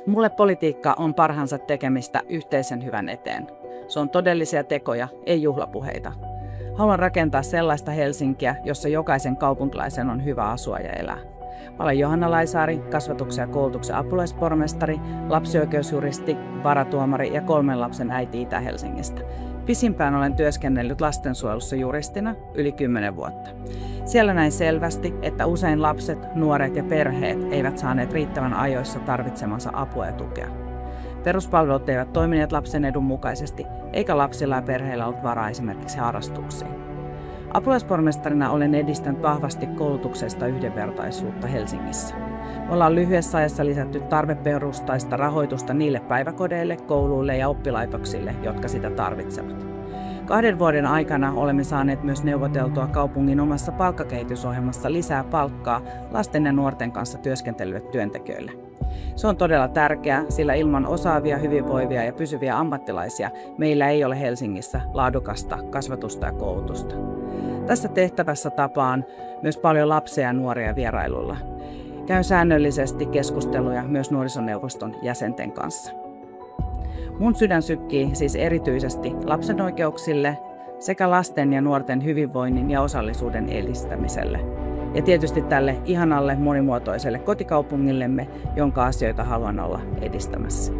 Mulle politiikka on parhaansa tekemistä yhteisen hyvän eteen. Se on todellisia tekoja, ei juhlapuheita. Haluan rakentaa sellaista Helsinkiä, jossa jokaisen kaupunkilaisen on hyvä asua ja elää. Mä olen Johanna Laisaari, kasvatuksen ja koulutuksen apulaispormestari, lapsioikeusjuristi, varatuomari ja 3 lapsen äiti Itä-Helsingistä. Pisimpään olen työskennellyt lastensuojelussa juristina yli 10 vuotta. Siellä näin selvästi, että usein lapset, nuoret ja perheet eivät saaneet riittävän ajoissa tarvitsemansa apua ja tukea. Peruspalvelut eivät toimineet lapsen edun mukaisesti, eikä lapsilla ja perheillä ollut varaa esimerkiksi harrastuksiin. Apulaispormestarina olen edistänyt vahvasti koulutuksesta yhdenvertaisuutta Helsingissä. Me ollaan lyhyessä ajassa lisätty tarveperustaista rahoitusta niille päiväkodeille, kouluille ja oppilaitoksille, jotka sitä tarvitsevat. 2 vuoden aikana olemme saaneet myös neuvoteltua kaupungin omassa palkkakehitysohjelmassa lisää palkkaa lasten ja nuorten kanssa työskentelyille työntekijöille. Se on todella tärkeää, sillä ilman osaavia, hyvinvoivia ja pysyviä ammattilaisia meillä ei ole Helsingissä laadukasta kasvatusta ja koulutusta. Tässä tehtävässä tapaan myös paljon lapsia ja nuoria vierailulla. Käyn säännöllisesti keskusteluja myös nuorisoneuvoston jäsenten kanssa. Mun sydän sykkii siis erityisesti lapsen oikeuksille sekä lasten ja nuorten hyvinvoinnin ja osallisuuden edistämiselle. Ja tietysti tälle ihanalle monimuotoiselle kotikaupungillemme, jonka asioita haluan olla edistämässä.